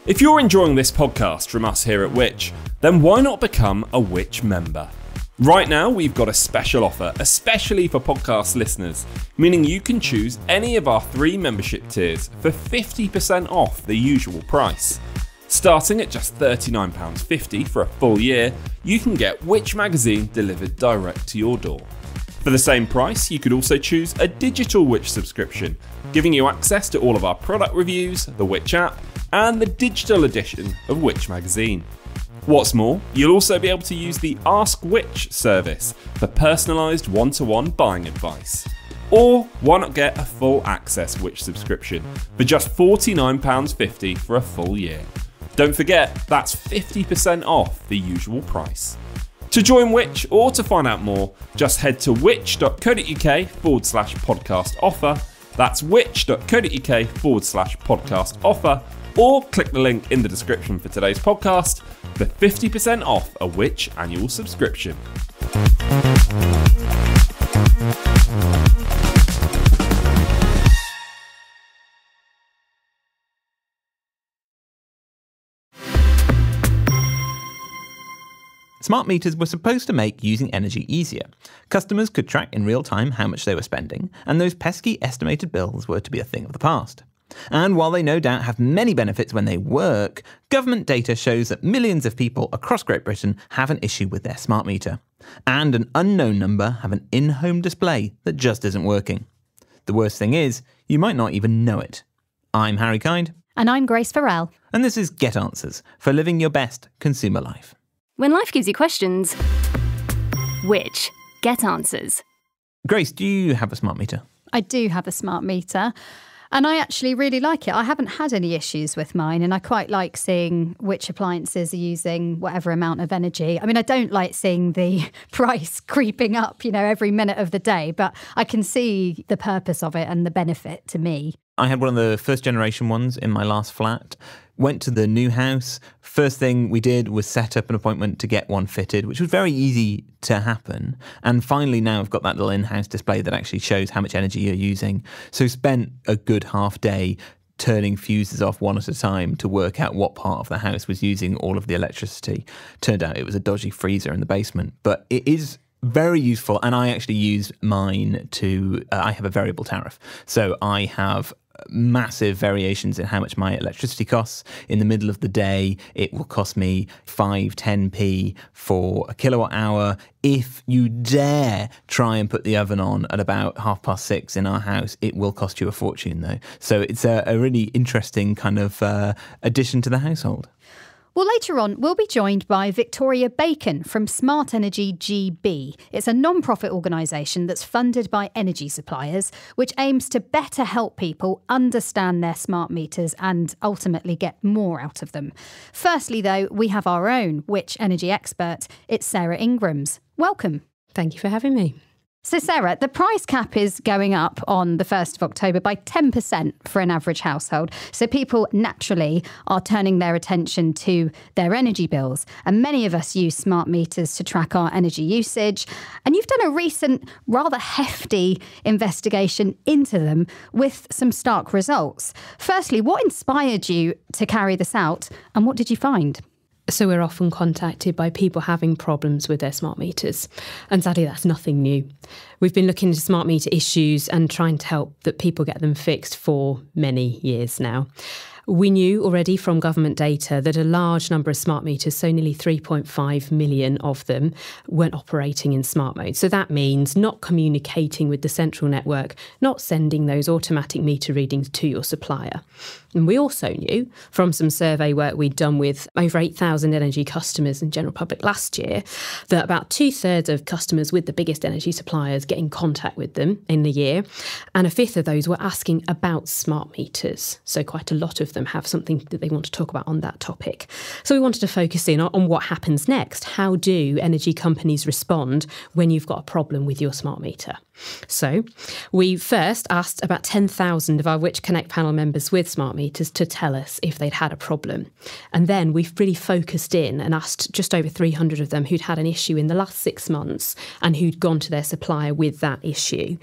If you're enjoying this podcast from us here at Which, then why not become a Which member? Right now, we've got a special offer, especially for podcast listeners, meaning you can choose any of our 3 membership tiers for 50% off the usual price. Starting at just £39.50 for a full year, you can get Which magazine delivered direct to your door. For the same price, you could also choose a digital Which subscription, giving you access to all of our product reviews, the Which app, and the digital edition of Which magazine. What's more, you'll also be able to use the Ask Which service for personalised one-to-one buying advice. Or why not get a full access Which subscription for just £49.50 for a full year? Don't forget, that's 50% off the usual price. To join Which or to find out more, just head to which.co.uk/podcast offer. That's which.co.uk/podcast offer, or click the link in the description for today's podcast for 50% off a Which annual subscription. Smart meters were supposed to make using energy easier. Customers could track in real time how much they were spending, and those pesky estimated bills were to be a thing of the past. And while they no doubt have many benefits when they work, government data shows that millions of people across Great Britain have an issue with their smart meter. And an unknown number have an in-home display that just isn't working. The worst thing is, you might not even know it. I'm Harry Kind. And I'm Grace Farrell. And this is Get Answers for living your best consumer life. When life gives you questions, Which? Get Answers. Grace, do you have a smart meter? I do have a smart meter, and I actually really like it. I haven't had any issues with mine, and I quite like seeing which appliances are using whatever amount of energy. I mean, I don't like seeing the price creeping up, every minute of the day, but I can see the purpose of it and the benefit to me. I had one of the first generation ones in my last flat. Went to the new house. First thing we did was set up an appointment to get one fitted, which was very easy to happen. And finally now I've got that little in-house display that actually shows how much energy you're using. So spent a good half day turning fuses off one at a time to work out what part of the house was using all of the electricity. Turned out it was a dodgy freezer in the basement. But it is very useful, and I actually use mine to, I have a variable tariff. So I have massive variations in how much my electricity costs. In the middle of the day, it will cost me 5-10p for a kilowatt hour. If you dare try and put the oven on at about 6:30 in our house, it will cost you a fortune though. So it's a really interesting kind of addition to the household. Well, later on, we'll be joined by Victoria Bacon from Smart Energy GB. It's a non-profit organisation that's funded by energy suppliers, which aims to better help people understand their smart meters and ultimately get more out of them. Firstly, though, we have our own Which energy expert. It's Sarah Ingrams. Welcome. Thank you for having me. So, Sarah, the price cap is going up on the 1st of October by 10% for an average household. So people naturally are turning their attention to their energy bills. And many of us use smart meters to track our energy usage. And you've done a recent, rather hefty investigation into them with some stark results. Firstly, what inspired you to carry this out and what did you find? So we're often contacted by people having problems with their smart meters. And sadly, that's nothing new. We've been looking into smart meter issues and trying to help that people get them fixed for many years now. We knew already from government data that a large number of smart meters, so nearly 3.5 million of them, weren't operating in smart mode. So that means not communicating with the central network, not sending those automatic meter readings to your supplier. And we also knew from some survey work we'd done with over 8,000 energy customers and general public last year that about 2/3 of customers with the biggest energy suppliers get in contact with them in the year. And 1/5 of those were asking about smart meters. So quite a lot of them have something that they want to talk about on that topic. So we wanted to focus in on what happens next. How do energy companies respond when you've got a problem with your smart meter? So we first asked about 10,000 of our Which Connect panel members with smart meters to tell us if they'd had a problem. And then we've really focused in and asked just over 300 of them who'd had an issue in the last 6 months and who'd gone to their supplier with that issue.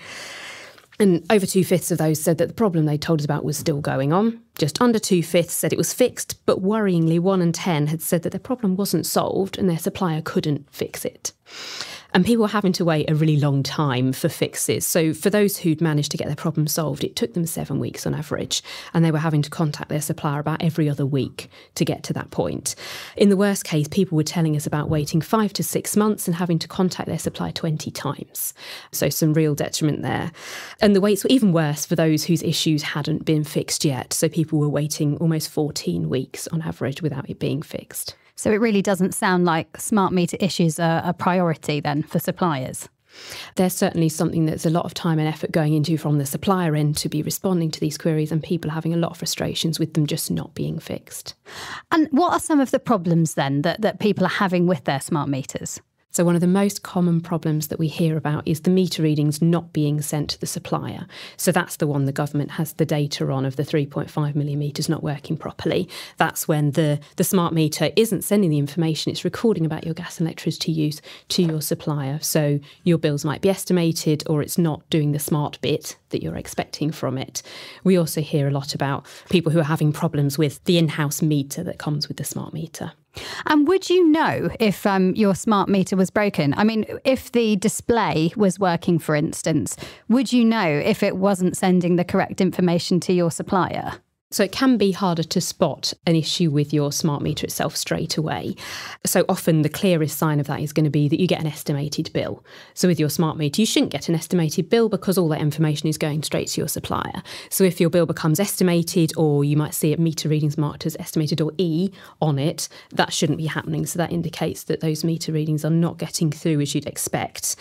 And over 2/5 of those said that the problem they told us about was still going on. Just under 2/5 said it was fixed, but worryingly 1 in 10 had said that their problem wasn't solved and their supplier couldn't fix it. And people were having to wait a really long time for fixes. So for those who'd managed to get their problem solved, it took them 7 weeks on average. And they were having to contact their supplier about every other week to get to that point. In the worst case, people were telling us about waiting 5 to 6 months and having to contact their supplier 20 times. So some real detriment there. And the waits were even worse for those whose issues hadn't been fixed yet. So people were waiting almost 14 weeks on average without it being fixed. So it really doesn't sound like smart meter issues are a priority then for suppliers. There's certainly something that's a lot of time and effort going into from the supplier end to be responding to these queries, and people having a lot of frustrations with them just not being fixed. And what are some of the problems then that people are having with their smart meters? So one of the most common problems that we hear about is the meter readings not being sent to the supplier. So that's the one the government has the data on, of the 3.5 million metres not working properly. That's when the smart meter isn't sending the information, it's recording about your gas and electricity use to your supplier. So your bills might be estimated, or it's not doing the smart bit that you're expecting from it. We also hear a lot about people who are having problems with the in-house meter that comes with the smart meter. And would you know if your smart meter was broken? I mean, if the display was working, for instance, would you know if it wasn't sending the correct information to your supplier? So it can be harder to spot an issue with your smart meter itself straight away. So often the clearest sign of that is going to be that you get an estimated bill. So with your smart meter, you shouldn't get an estimated bill because all that information is going straight to your supplier. So if your bill becomes estimated, or you might see it meter readings marked as estimated or E on it, that shouldn't be happening. So that indicates that those meter readings are not getting through as you'd expect.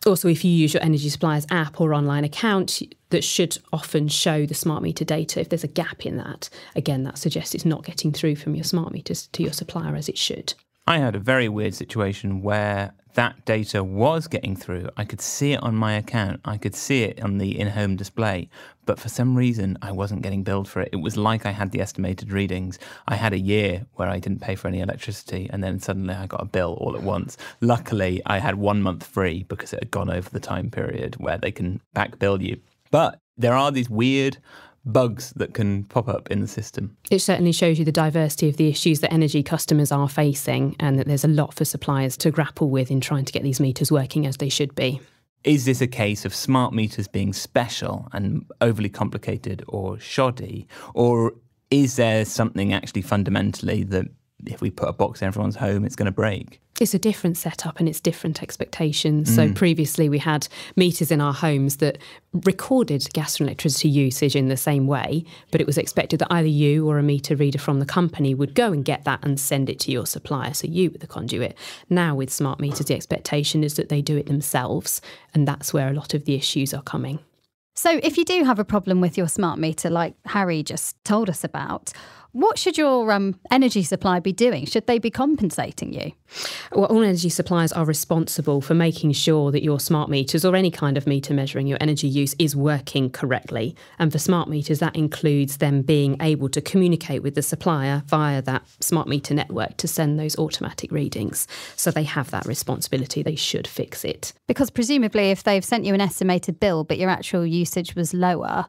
Also, if you use your energy supplier's app or online account, that should often show the smart meter data. If there's a gap in that, again, that suggests it's not getting through from your smart meters to your supplier as it should. I had a very weird situation where that data was getting through. I could see it on my account. I could see it on the in-home display. But for some reason, I wasn't getting billed for it. It was like I had the estimated readings. I had a year where I didn't pay for any electricity, and then suddenly I got a bill all at once. Luckily, I had 1 month free because it had gone over the time period where they can back bill you. But there are these weird bugs that can pop up in the system. It certainly shows you the diversity of the issues that energy customers are facing, and that there's a lot for suppliers to grapple with in trying to get these meters working as they should be. Is this a case of smart meters being special and overly complicated or shoddy? Or is there something actually fundamentally that if we put a box in everyone's home, it's going to break? It's a different setup and it's different expectations. So previously we had meters in our homes that recorded gas and electricity usage in the same way, but it was expected that either you or a meter reader from the company would go and get that and send it to your supplier, so you were the conduit. Now with smart meters, the expectation is that they do it themselves, and that's where a lot of the issues are coming. So if you do have a problem with your smart meter, like Harry just told us about, what should your energy supply be doing? Should they be compensating you? Well, all energy suppliers are responsible for making sure that your smart meters, or any kind of meter measuring your energy use, is working correctly. And for smart meters, that includes them being able to communicate with the supplier via that smart meter network to send those automatic readings. So they have that responsibility. They should fix it. Because presumably if they've sent you an estimated bill but your actual usage was lower,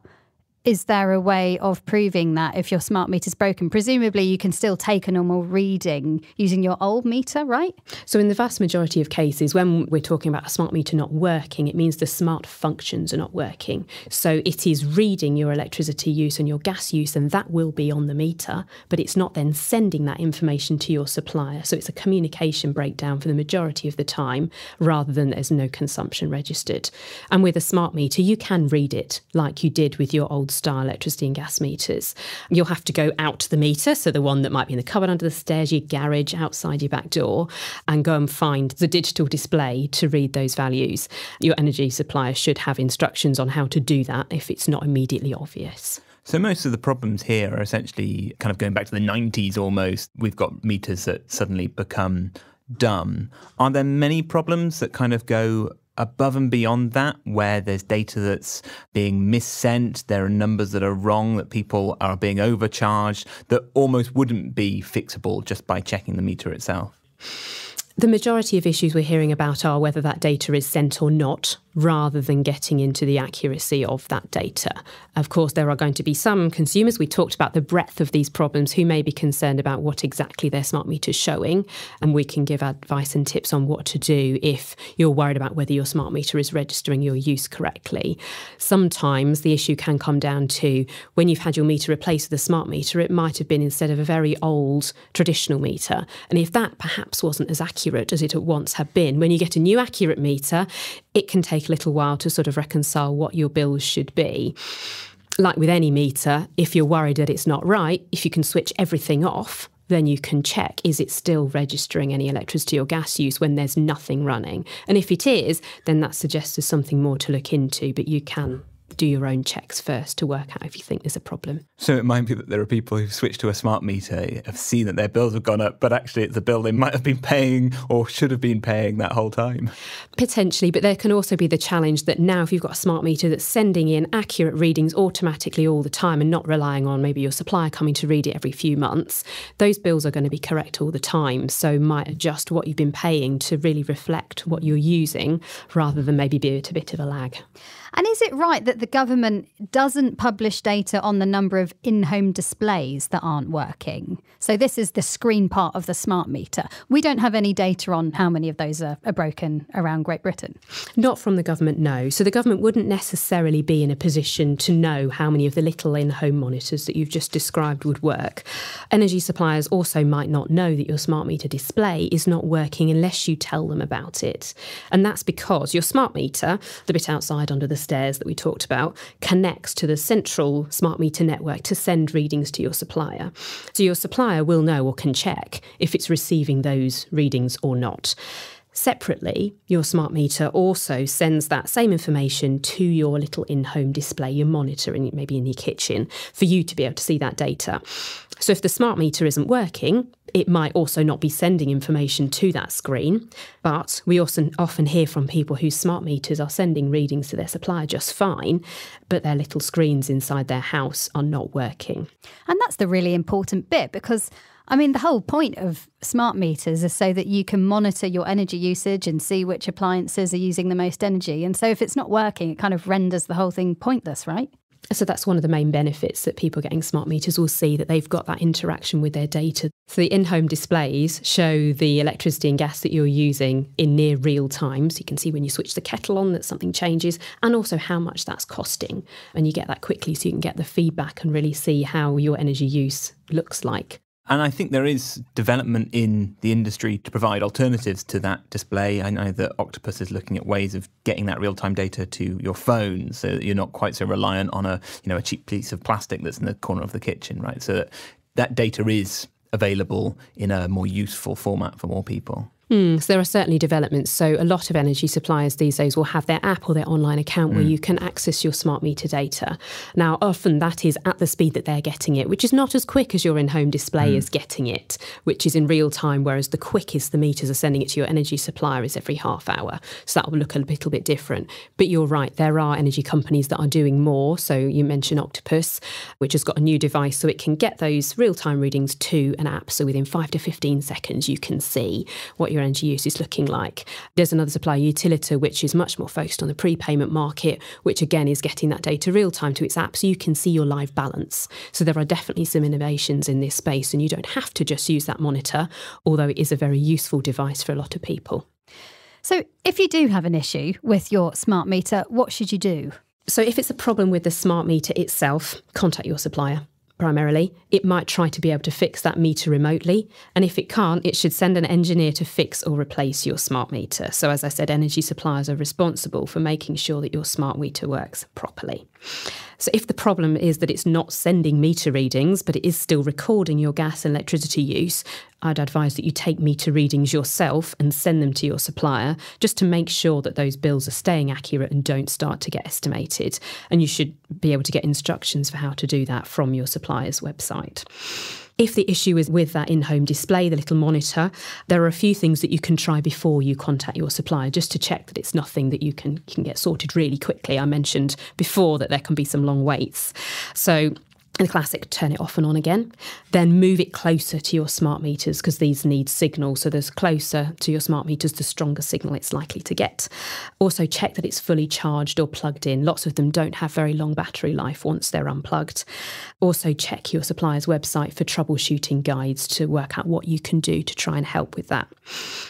is there a way of proving that if your smart meter's broken? Presumably you can still take a normal reading using your old meter, right? So in the vast majority of cases, when we're talking about a smart meter not working, it means the smart functions are not working. So it is reading your electricity use and your gas use, and that will be on the meter, but it's not then sending that information to your supplier. So it's a communication breakdown for the majority of the time, rather than there's no consumption registered. And with a smart meter, you can read it like you did with your old style electricity and gas meters. You'll have to go out to the meter, so the one that might be in the cupboard under the stairs, your garage, outside your back door, and go and find the digital display to read those values. Your energy supplier should have instructions on how to do that if it's not immediately obvious. So most of the problems here are essentially kind of going back to the 90s almost. We've got meters that suddenly become dumb. Are there many problems that kind of go above and beyond that, where there's data that's being missent, there are numbers that are wrong, that people are being overcharged, that almost wouldn't be fixable just by checking the meter itself? The majority of issues we're hearing about are whether that data is sent or not, rather than getting into the accuracy of that data. Of course, there are going to be some consumers, we talked about the breadth of these problems, who may be concerned about what exactly their smart meter is showing, and we can give advice and tips on what to do if you're worried about whether your smart meter is registering your use correctly. Sometimes the issue can come down to when you've had your meter replaced with a smart meter, it might have been instead of a very old traditional meter. And if that perhaps wasn't as accurate as it at once had been, when you get a new accurate meter, it can take a little while to sort of reconcile what your bills should be. Like with any meter, if you're worried that it's not right, if you can switch everything off, then you can check, is it still registering any electricity or gas use when there's nothing running? And if it is, then that suggests there's something more to look into, but you can do your own checks first to work out if you think there's a problem. So it might be that there are people who've switched to a smart meter, have seen that their bills have gone up, but actually it's a bill they might have been paying or should have been paying that whole time. Potentially, but there can also be the challenge that now if you've got a smart meter that's sending in accurate readings automatically all the time and not relying on maybe your supplier coming to read it every few months, those bills are going to be correct all the time. So might adjust what you've been paying to really reflect what you're using rather than maybe be at a bit of a lag. And is it right that the government doesn't publish data on the number of in-home displays that aren't working? So this is the screen part of the smart meter. We don't have any data on how many of those are broken around Great Britain. Not from the government, no. So the government wouldn't necessarily be in a position to know how many of the little in-home monitors that you've just described would work. Energy suppliers also might not know that your smart meter display is not working unless you tell them about it. And that's because your smart meter, the bit outside under the stairs that we talked about, connects to the central smart meter network to send readings to your supplier. So your supplier will know or can check if it's receiving those readings or not. Separately, your smart meter also sends that same information to your little in-home display, your monitor, maybe in your kitchen, for you to be able to see that data. So if the smart meter isn't working, it might also not be sending information to that screen. But we also often hear from people whose smart meters are sending readings to their supplier just fine, but their little screens inside their house are not working. And that's the really important bit, because I mean, the whole point of smart meters is so that you can monitor your energy usage and see which appliances are using the most energy. And so if it's not working, it kind of renders the whole thing pointless, right? So that's one of the main benefits that people getting smart meters will see, that they've got that interaction with their data. So the in-home displays show the electricity and gas that you're using in near real time. So you can see when you switch the kettle on that something changes, and also how much that's costing. And you get that quickly so you can get the feedback and really see how your energy use looks like. And I think there is development in the industry to provide alternatives to that display. I know that Octopus is looking at ways of getting that real-time data to your phone so that you're not quite so reliant on a cheap piece of plastic that's in the corner of the kitchen, right? So that data is available in a more useful format for more people. So there are certainly developments. So a lot of energy suppliers these days will have their app or their online account where you can access your smart meter data. Now, often that is at the speed that they're getting it, which is not as quick as your in-home display is getting it, which is in real time, whereas the quickest the meters are sending it to your energy supplier is every half hour. So that will look a little bit different. But you're right, there are energy companies that are doing more. So you mentioned Octopus, which has got a new device so it can get those real-time readings to an app. So within 5 to 15 seconds, you can see what your energy use is looking like. There's another supplier, Utilita, which is much more focused on the prepayment market, which again is getting that data real time to its app so you can see your live balance. So there are definitely some innovations in this space, and you don't have to just use that monitor, although it is a very useful device for a lot of people. So if you do have an issue with your smart meter, what should you do? So if it's a problem with the smart meter itself, contact your supplier. Primarily, it might try to be able to fix that meter remotely. And if it can't, it should send an engineer to fix or replace your smart meter. So as I said, energy suppliers are responsible for making sure that your smart meter works properly. So if the problem is that it's not sending meter readings, but it is still recording your gas and electricity use, I'd advise that you take meter readings yourself and send them to your supplier just to make sure that those bills are staying accurate and don't start to get estimated. And you should be able to get instructions for how to do that from your supplier's website. If the issue is with that in-home display, the little monitor, there are a few things that you can try before you contact your supplier just to check that it's nothing that you can get sorted really quickly. I mentioned before that there can be some long waits. So The classic, turn it off and on again. Then move it closer to your smart meters because these need signal. So the closer to your smart meters, the stronger signal it's likely to get. Also check that it's fully charged or plugged in. Lots of them don't have very long battery life once they're unplugged. Also check your supplier's website for troubleshooting guides to work out what you can do to try and help with that.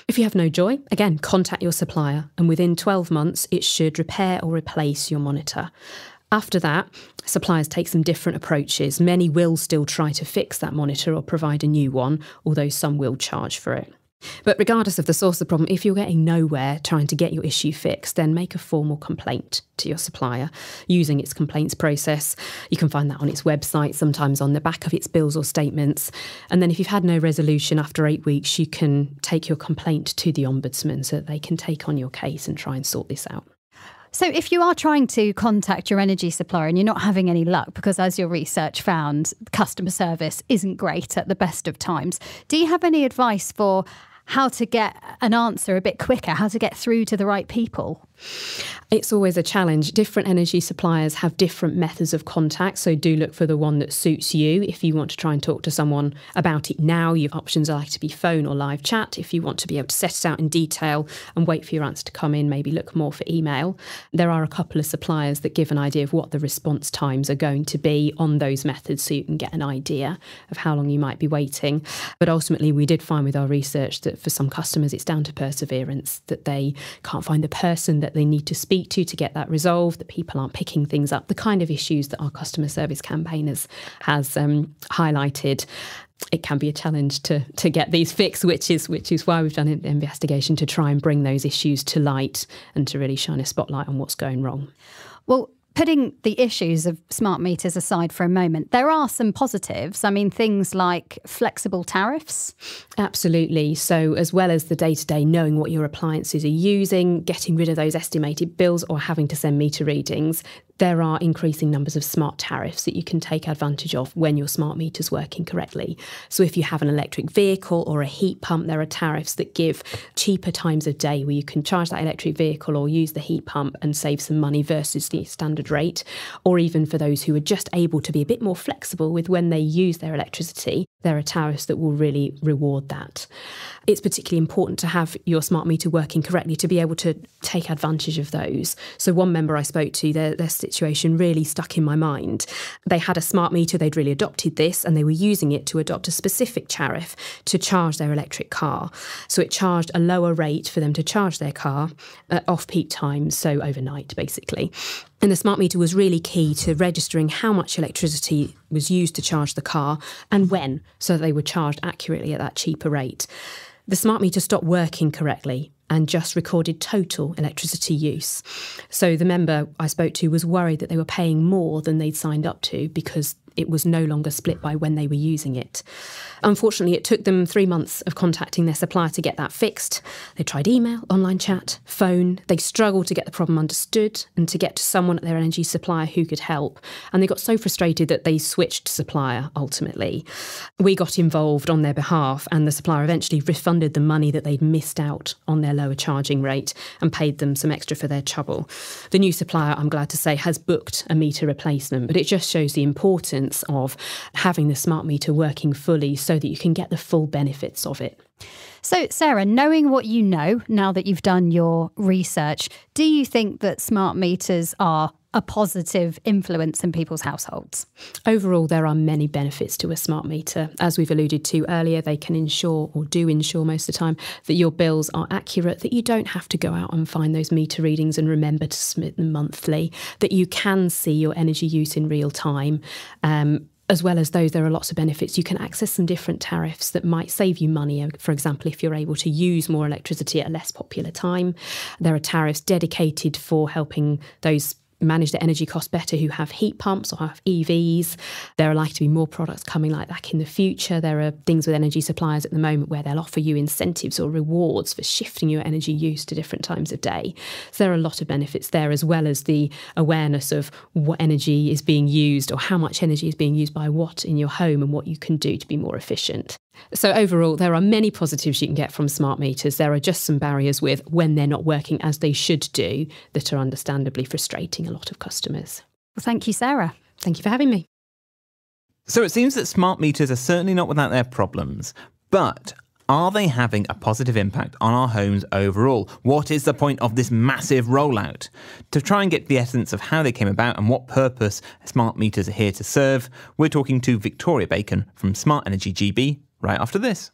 If you have no joy, again, contact your supplier, and within 12 months, it should repair or replace your monitor. After that, suppliers take some different approaches. Many will still try to fix that monitor or provide a new one, although some will charge for it. But regardless of the source of the problem, if you're getting nowhere trying to get your issue fixed, then make a formal complaint to your supplier using its complaints process. You can find that on its website, sometimes on the back of its bills or statements. And then if you've had no resolution after 8 weeks, you can take your complaint to the Ombudsman so that they can take on your case and try and sort this out. So if you are trying to contact your energy supplier and you're not having any luck, because as your research found, customer service isn't great at the best of times, do you have any advice for how to get an answer a bit quicker, how to get through to the right people? It's always a challenge. Different energy suppliers have different methods of contact, so do look for the one that suits you. If you want to try and talk to someone about it now, your options are like to be phone or live chat. If you want to be able to set it out in detail and wait for your answer to come in, maybe look more for email. There are a couple of suppliers that give an idea of what the response times are going to be on those methods, so you can get an idea of how long you might be waiting. But ultimately, we did find with our research that for some customers, it's down to perseverance, that they can't find the person that they need to speak to get that resolved, that people aren't picking things up, the kind of issues that our customer service campaigners has highlighted. It can be a challenge to get these fixed, which is why we've done an investigation to try and bring those issues to light and to really shine a spotlight on what's going wrong. Well, putting the issues of smart meters aside for a moment, there are some positives. I mean, things like flexible tariffs. Absolutely. So as well as the day-to-day knowing what your appliances are using, getting rid of those estimated bills or having to send meter readings, there are increasing numbers of smart tariffs that you can take advantage of when your smart meter's working correctly. So if you have an electric vehicle or a heat pump, there are tariffs that give cheaper times of day where you can charge that electric vehicle or use the heat pump and save some money versus the standard rate. Or even for those who are just able to be a bit more flexible with when they use their electricity, there are tariffs that will really reward that. It's particularly important to have your smart meter working correctly to be able to take advantage of those. So one member I spoke to, their situation really stuck in my mind. They had a smart meter, they'd really adopted this, and they were using it to adopt a specific tariff to charge their electric car. So it charged a lower rate for them to charge their car at off-peak times, so overnight basically. And the smart meter was really key to registering how much electricity was used to charge the car and when, so that they were charged accurately at that cheaper rate. The smart meter stopped working correctly and just recorded total electricity use. So the member I spoke to was worried that they were paying more than they'd signed up to because it was no longer split by when they were using it. Unfortunately, it took them 3 months of contacting their supplier to get that fixed. They tried email, online chat, phone. They struggled to get the problem understood and to get to someone at their energy supplier who could help. And they got so frustrated that they switched supplier ultimately. We got involved on their behalf, and the supplier eventually refunded the money that they'd missed out on their lower charging rate and paid them some extra for their trouble. The new supplier, I'm glad to say, has booked a meter replacement, but it just shows the importance of having the smart meter working fully so that you can get the full benefits of it. So, Sarah, knowing what you know now that you've done your research, do you think that smart meters are a positive influence in people's households? Overall, there are many benefits to a smart meter. As we've alluded to earlier, they can ensure, or do ensure most of the time, that your bills are accurate, that you don't have to go out and find those meter readings and remember to submit them monthly, that you can see your energy use in real time. As well as those, there are lots of benefits. You can access some different tariffs that might save you money. For example, if you're able to use more electricity at a less popular time, there are tariffs dedicated for helping those manage their energy costs better who have heat pumps or have EVs. There are likely to be more products coming like that in the future. There are things with energy suppliers at the moment where they'll offer you incentives or rewards for shifting your energy use to different times of day. So there are a lot of benefits there, as well as the awareness of what energy is being used or how much energy is being used by what in your home and what you can do to be more efficient. So overall, there are many positives you can get from smart meters. There are just some barriers with when they're not working as they should do that are understandably frustrating a lot of customers. Well, thank you, Sarah. Thank you for having me. So it seems that smart meters are certainly not without their problems, but are they having a positive impact on our homes overall? What is the point of this massive rollout? To try and get the essence of how they came about and what purpose smart meters are here to serve, we're talking to Victoria Bacon from Smart Energy GB right after this.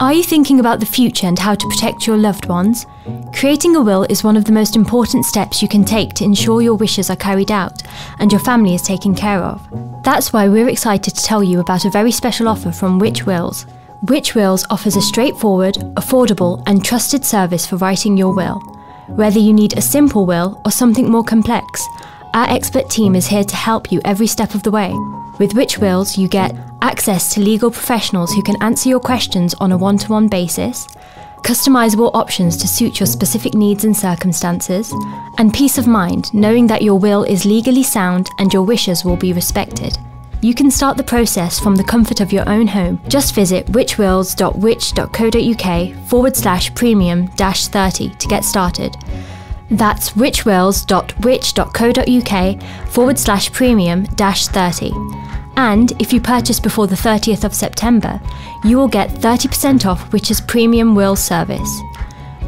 Are you thinking about the future and how to protect your loved ones? Creating a will is one of the most important steps you can take to ensure your wishes are carried out and your family is taken care of. That's why we're excited to tell you about a very special offer from Which Wills. Which Wills offers a straightforward, affordable and trusted service for writing your will. Whether you need a simple will or something more complex, our expert team is here to help you every step of the way. With Which Wills, you get access to legal professionals who can answer your questions on a one-to-one basis, customizable options to suit your specific needs and circumstances, and peace of mind knowing that your will is legally sound and your wishes will be respected. You can start the process from the comfort of your own home. Just visit whichwills.which.co.uk/premium-30 to get started. That's whichwills.which.co.uk/premium-30. And if you purchase before the 30th of September, you will get 30% off Which's premium will service.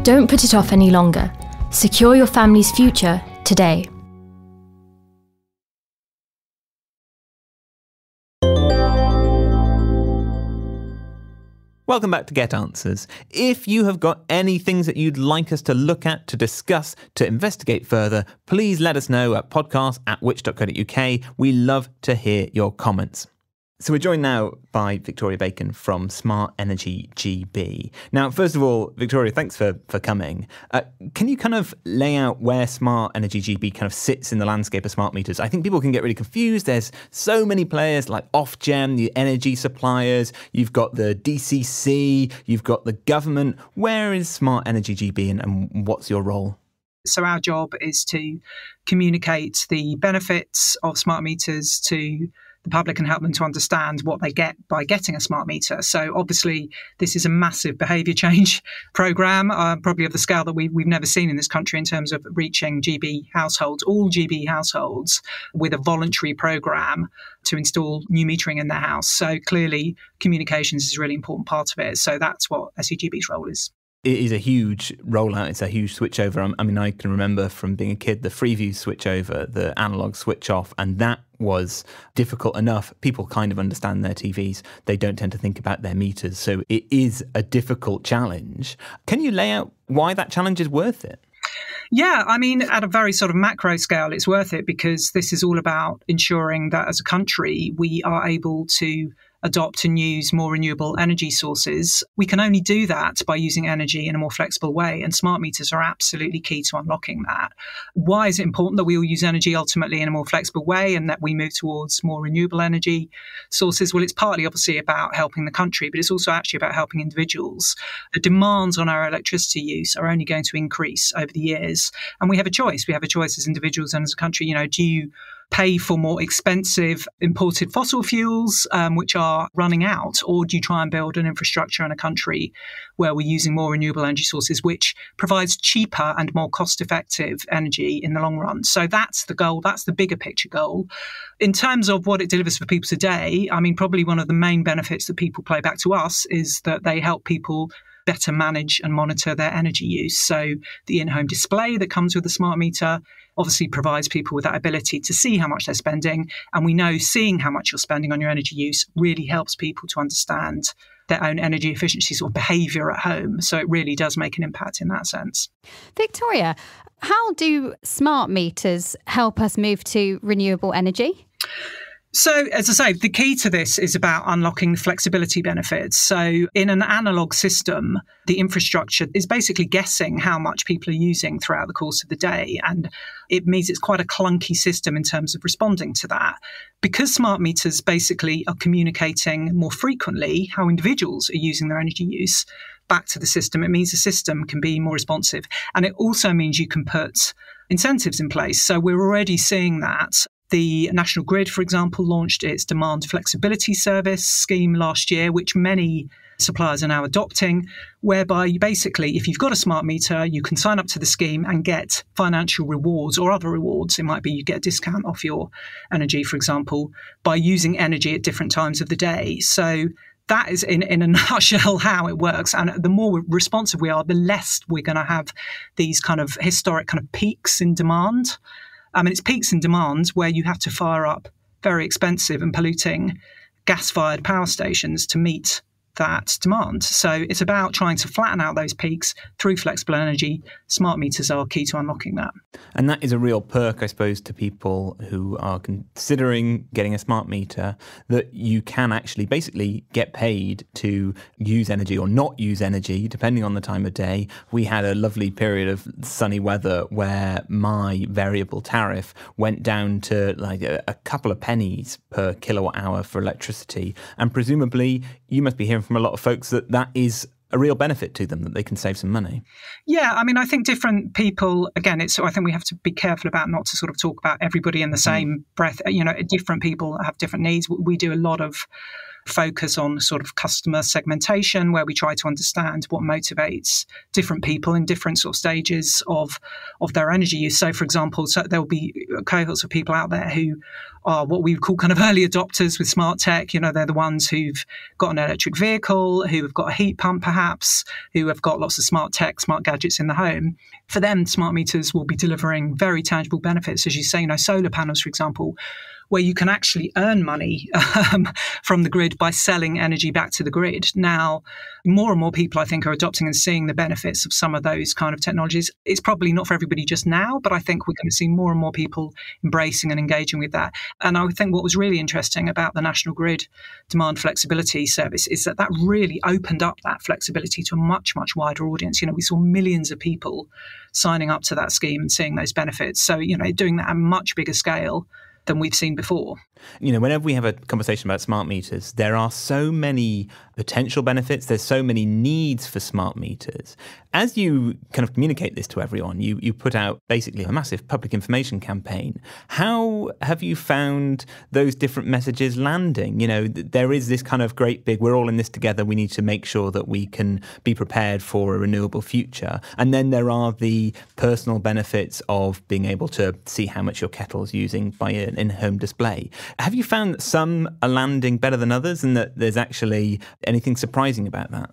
Don't put it off any longer. Secure your family's future today. Welcome back to Get Answers. If you have got any things that you'd like us to look at, to discuss, to investigate further, please let us know at podcast@which.co.uk. We love to hear your comments. So we're joined now by Victoria Bacon from Smart Energy GB. Now, first of all, Victoria, thanks for coming. Can you kind of lay out where Smart Energy GB kind of sits in the landscape of smart meters? I think people can get really confused. There's so many players like Ofgem, the energy suppliers, you've got the DCC, you've got the government. Where is Smart Energy GB and what's your role? So our job is to communicate the benefits of smart meters to the public and help them to understand what they get by getting a smart meter. So obviously, this is a massive behaviour change programme, probably of the scale that we've never seen in this country in terms of reaching GB households, all GB households, with a voluntary programme to install new metering in their house. So clearly, communications is a really important part of it. So that's what SEGB's role is. It is a huge rollout. It's a huge switchover. I mean, I can remember from being a kid, the Freeview switchover, the analog switch off, and that was difficult enough. People kind of understand their TVs. They don't tend to think about their meters. So it is a difficult challenge. Can you lay out why that challenge is worth it? Yeah, I mean, at a very sort of macro scale, it's worth it because this is all about ensuring that as a country, we are able to adopt and use more renewable energy sources. We can only do that by using energy in a more flexible way, and smart meters are absolutely key to unlocking that. Why is it important that we all use energy ultimately in a more flexible way and that we move towards more renewable energy sources? Well, it's partly obviously about helping the country, but it's also actually about helping individuals. The demands on our electricity use are only going to increase over the years, and we have a choice. We have a choice as individuals and as a country. You know, do you pay for more expensive imported fossil fuels, which are running out? Or do you try and build an infrastructure in a country where we're using more renewable energy sources, which provides cheaper and more cost-effective energy in the long run? So that's the goal. That's the bigger picture goal. In terms of what it delivers for people today, I mean, probably one of the main benefits that people play back to us is that they help people better manage and monitor their energy use. So the in-home display that comes with the smart meter obviously provides people with that ability to see how much they're spending. And we know seeing how much you're spending on your energy use really helps people to understand their own energy efficiencies or behaviour at home. So it really does make an impact in that sense. Victoria, how do smart meters help us move to renewable energy? So, as I say, the key to this is about unlocking the flexibility benefits. So, in an analog system, the infrastructure is basically guessing how much people are using throughout the course of the day. And it means it's quite a clunky system in terms of responding to that. Because smart meters basically are communicating more frequently how individuals are using their energy use back to the system, it means the system can be more responsive. And it also means you can put incentives in place. So, we're already seeing that. The National Grid, for example, launched its Demand Flexibility Service scheme last year, which many suppliers are now adopting, whereby basically, if you've got a smart meter, you can sign up to the scheme and get financial rewards or other rewards. It might be you get a discount off your energy, for example, by using energy at different times of the day. So that is in a nutshell how it works. And the more responsive we are, the less we're going to have these kind of historic kind of peaks in demand. I mean, it's peaks in demand where you have to fire up very expensive and polluting gas-fired power stations to meet that demand. So it's about trying to flatten out those peaks through flexible energy. Smart meters are key to unlocking that. And that is a real perk, I suppose, to people who are considering getting a smart meter, that you can actually basically get paid to use energy or not use energy, depending on the time of day. We had a lovely period of sunny weather where my variable tariff went down to like a couple of pennies per kilowatt hour for electricity. And presumably you must be hearing from a lot of folks that is a real benefit to them, that they can save some money. Yeah, I mean, I think different people, again, I think we have to be careful about not to sort of talk about everybody in the same breath. You know, different people have different needs. We do a lot of focus on sort of customer segmentation, where we try to understand what motivates different people in different sort of stages of their energy use. So, for example, there'll be cohorts of people out there who are what we would call kind of early adopters with smart tech. You know, they're the ones who've got an electric vehicle, who have got a heat pump perhaps, who have got lots of smart tech, smart gadgets in the home. For them, smart meters will be delivering very tangible benefits. As you say, you know, solar panels, for example, where you can actually earn money from the grid by selling energy back to the grid. Now, more and more people, I think, are adopting and seeing the benefits of some of those kind of technologies. It's probably not for everybody just now, but I think we're going to see more and more people embracing and engaging with that. And I think what was really interesting about the National Grid Demand Flexibility Service is that really opened up that flexibility to a much, much wider audience. You know, we saw millions of people signing up to that scheme and seeing those benefits. So, you know, doing that at a much bigger scale than we've seen before. You know, whenever we have a conversation about smart meters, there are so many potential benefits, there's so many needs for smart meters. As you kind of communicate this to everyone, you put out basically a massive public information campaign. How have you found those different messages landing? You know, there is this kind of great big, we're all in this together, we need to make sure that we can be prepared for a renewable future. And then there are the personal benefits of being able to see how much your kettle's using by an in-home display. Have you found that some are landing better than others, and that there's actually anything surprising about that?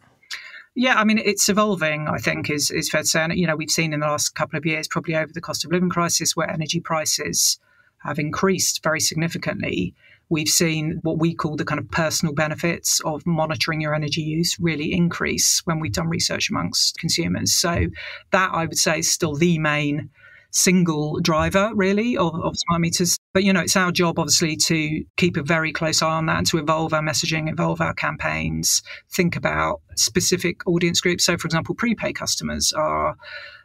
Yeah, I mean, it's evolving, I think, is fair to say. And, you know, we've seen in the last couple of years, probably over the cost of living crisis, where energy prices have increased very significantly. We've seen what we call the kind of personal benefits of monitoring your energy use really increase when we've done research amongst consumers. So that, I would say, is still the main single driver, really, of smart meters. But, you know, it's our job, obviously, to keep a very close eye on that and to evolve our messaging, evolve our campaigns, think about specific audience groups. So, for example, prepaid customers are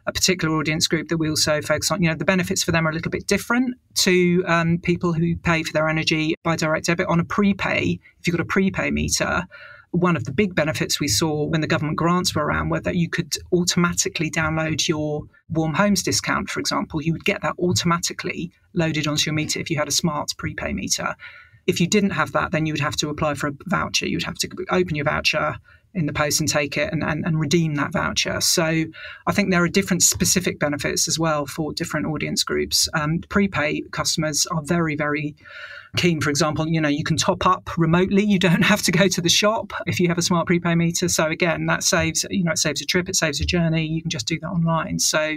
a particular audience group that we also focus on. You know, the benefits for them are a little bit different to people who pay for their energy by direct debit. On a prepay, if you've got a prepay meter, one of the big benefits we saw when the government grants were around were that you could automatically download your warm homes discount, for example. You would get that automatically loaded onto your meter if you had a smart prepay meter. If you didn't have that, then you would have to apply for a voucher. You'd have to open your voucher in the post and take it and redeem that voucher. So I think there are different specific benefits as well for different audience groups. Prepay customers are very, very keen. For example, you know, you can top up remotely. You don't have to go to the shop if you have a smart prepay meter. So again, that saves, you know, it saves a trip, it saves a journey. You can just do that online. So,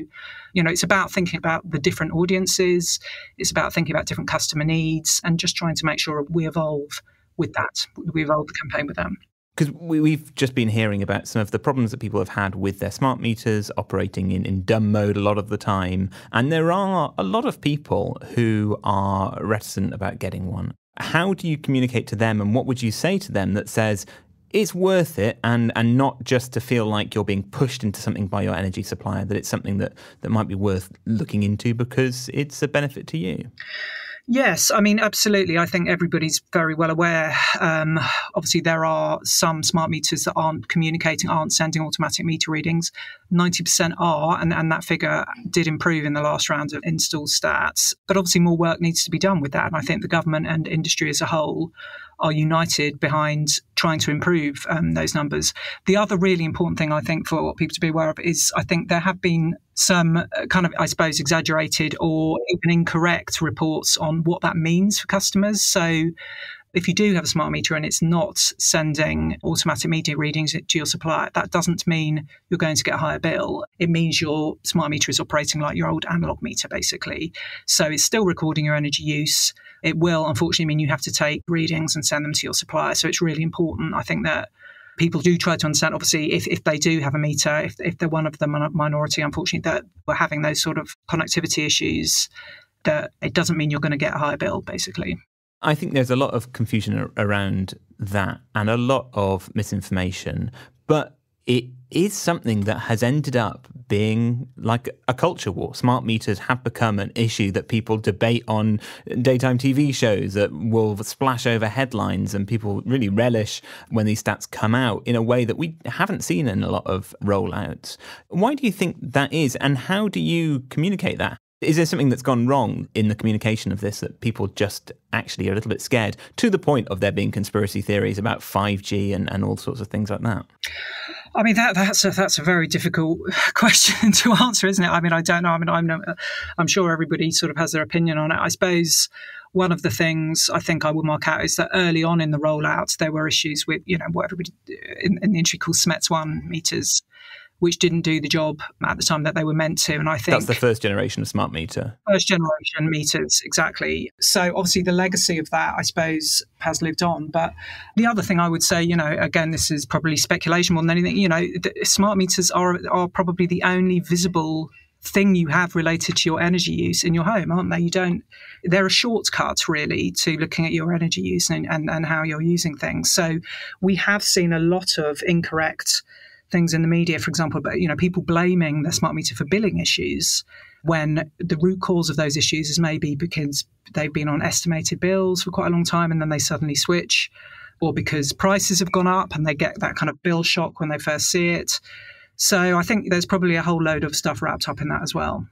you know, it's about thinking about the different audiences. It's about thinking about different customer needs and just trying to make sure we evolve with that. We evolve the campaign with them. Because we've just been hearing about some of the problems that people have had with their smart meters operating in dumb mode a lot of the time. And there are a lot of people who are reticent about getting one. How do you communicate to them, and what would you say to them that says it's worth it, and not just to feel like you're being pushed into something by your energy supplier, that it's something that might be worth looking into because it's a benefit to you? Yes, I mean, absolutely. I think everybody's very well aware. Obviously, there are some smart meters that aren't communicating, aren't sending automatic meter readings. 90% are, and that figure did improve in the last round of install stats. But obviously, more work needs to be done with that. And I think the government and industry as a whole are united behind trying to improve those numbers. The other really important thing I think for people to be aware of is I think there have been some kind of, I suppose, exaggerated or even incorrect reports on what that means for customers. So if you do have a smart meter and it's not sending automatic meter readings to your supplier, that doesn't mean you're going to get a higher bill. It means your smart meter is operating like your old analog meter, basically. So it's still recording your energy use. It will, unfortunately, mean you have to take readings and send them to your supplier. So it's really important, I think, that people do try to understand, obviously, if they do have a meter, if they're one of the minority, unfortunately, that we're having those sort of connectivity issues, that it doesn't mean you're going to get a higher bill, basically. I think there's a lot of confusion around that and a lot of misinformation, but it is something that has ended up being like a culture war. Smart meters have become an issue that people debate on daytime TV shows, that will splash over headlines, and people really relish when these stats come out in a way that we haven't seen in a lot of rollouts. Why do you think that is, and how do you communicate that? Is there something that's gone wrong in the communication of this that people just actually are a little bit scared, to the point of there being conspiracy theories about 5G and all sorts of things like that? I mean, that's a very difficult question to answer, isn't it? I mean, I don't know. I mean, I'm sure everybody sort of has their opinion on it. I suppose one of the things I think I would mark out is that early on in the rollout, there were issues with, what everybody in the industry calls SMETS1 meters, which didn't do the job at the time that they were meant to. And I think that's the first generation of smart meter. First generation meters, exactly. So obviously the legacy of that, I suppose, has lived on. But the other thing I would say, again, this is probably speculation more than anything, the smart meters are probably the only visible thing you have related to your energy use in your home, aren't they? They're a shortcut really to looking at your energy use and how you're using things. So we have seen a lot of incorrect things in the media, for example, but people blaming the smart meter for billing issues, when the root cause of those issues is maybe because they've been on estimated bills for quite a long time and then they suddenly switch, or because prices have gone up and they get that kind of bill shock when they first see it. So I think there's probably a whole load of stuff wrapped up in that as well.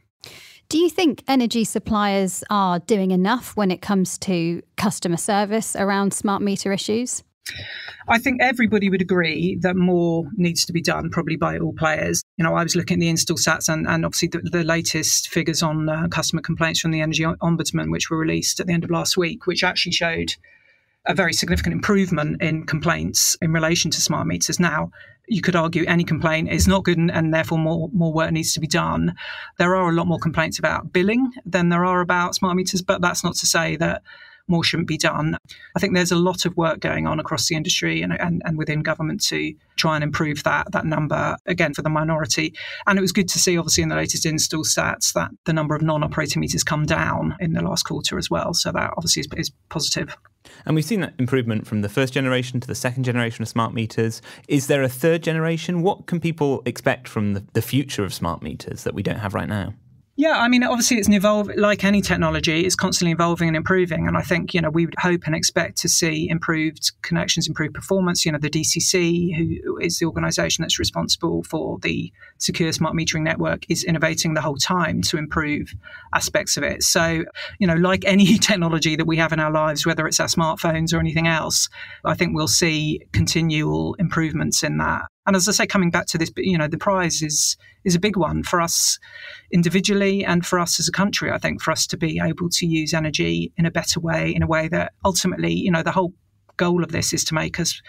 Do you think energy suppliers are doing enough when it comes to customer service around smart meter issues? I think everybody would agree that more needs to be done, probably by all players. I was looking at the install stats and obviously the latest figures on customer complaints from the Energy Ombudsman, which were released at the end of last week, which actually showed a very significant improvement in complaints in relation to smart meters. Now, you could argue any complaint is not good and therefore more work needs to be done. There are a lot more complaints about billing than there are about smart meters, but that's not to say that more shouldn't be done. I think there's a lot of work going on across the industry and within government to try and improve that number, again, for the minority. And it was good to see, obviously, in the latest install stats that the number of non-operating meters come down in the last quarter as well. So that obviously is positive. And we've seen that improvement from the first generation to the second generation of smart meters. Is there a third generation? What can people expect from the future of smart meters that we don't have right now? Yeah, I mean, obviously it's like any technology, it's constantly evolving and improving. And I think, we would hope and expect to see improved connections, improved performance. The DCC, who is the organisation that's responsible for the secure smart metering network, is innovating the whole time to improve aspects of it. So, like any technology that we have in our lives, whether it's our smartphones or anything else, I think we'll see continual improvements in that. And as I say, coming back to this, the prize is a big one for us individually and for us as a country, I think, for us to be able to use energy in a better way, in a way that ultimately, the whole goal of this is to make us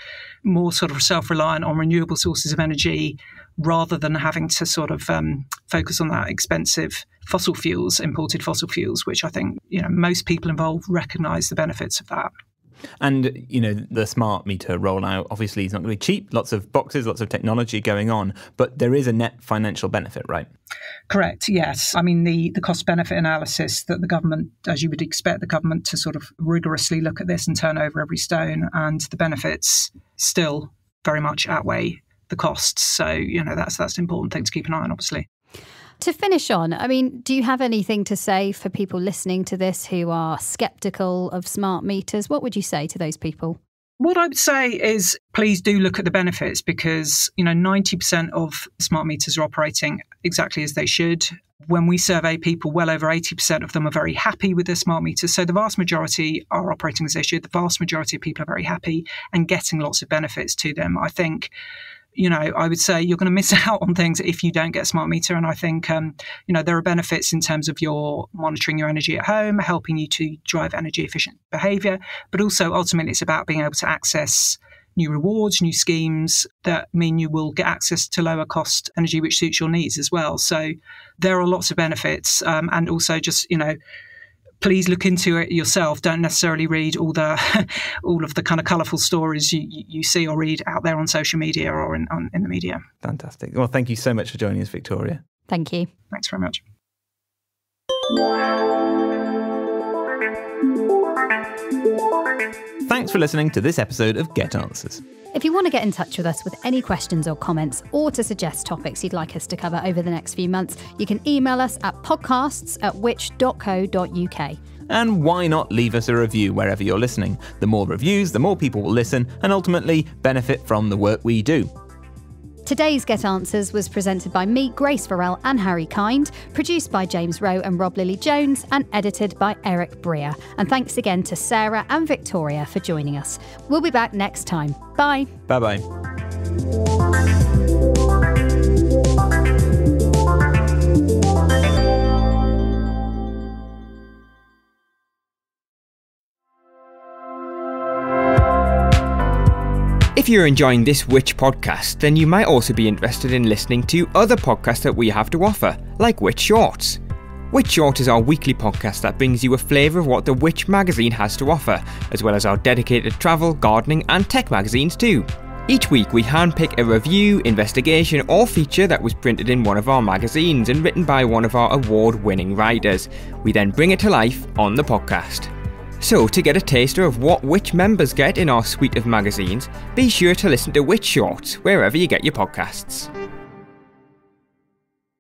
more sort of self-reliant on renewable sources of energy rather than having to sort of focus on that expensive imported fossil fuels, which I think, most people involved recognise the benefits of that. And, the smart meter rollout obviously is not going to be cheap. Lots of boxes, lots of technology going on, but there is a net financial benefit, right? Correct, yes. I mean, the cost-benefit analysis that the government, as you would expect the government to sort of rigorously look at this and turn over every stone, and the benefits still very much outweigh the costs. So, that's an important thing to keep an eye on, obviously. To finish on, I mean, do you have anything to say for people listening to this who are sceptical of smart meters? What would you say to those people? What I would say is please do look at the benefits because, 90% of smart meters are operating exactly as they should. When we survey people, well over 80% of them are very happy with their smart meters. So the vast majority are operating as they should. The vast majority of people are very happy and getting lots of benefits to them. I think, I would say you're going to miss out on things if you don't get a smart meter. And I think, there are benefits in terms of your monitoring your energy at home, helping you to drive energy efficient behavior. But also, ultimately, it's about being able to access new rewards, new schemes that mean you will get access to lower cost energy, which suits your needs as well. So there are lots of benefits. And also just, please look into it yourself. Don't necessarily read all of the kind of colourful stories you see or read out there on social media or in the media. Fantastic. Well, thank you so much for joining us, Victoria. Thank you. Thanks very much. Thanks for listening to this episode of Get Answers. If you want to get in touch with us with any questions or comments, or to suggest topics you'd like us to cover over the next few months, you can email us at podcasts@which.co.uk. And why not leave us a review wherever you're listening? The more reviews, the more people will listen and ultimately benefit from the work we do. Today's Get Answers was presented by me, Grace Farrell and Harry Kind, produced by James Rowe and Rob Lilly-Jones, and edited by Eric Breer. And thanks again to Sarah and Victoria for joining us. We'll be back next time. Bye. Bye-bye. If you're enjoying this Which podcast, then you might also be interested in listening to other podcasts that we have to offer, like Which Shorts. Which Shorts is our weekly podcast that brings you a flavour of what the Which magazine has to offer, as well as our dedicated travel, gardening and tech magazines too. Each week we handpick a review, investigation or feature that was printed in one of our magazines and written by one of our award-winning writers. We then bring it to life on the podcast. So, to get a taster of what Which members get in our suite of magazines, be sure to listen to Which Shorts wherever you get your podcasts.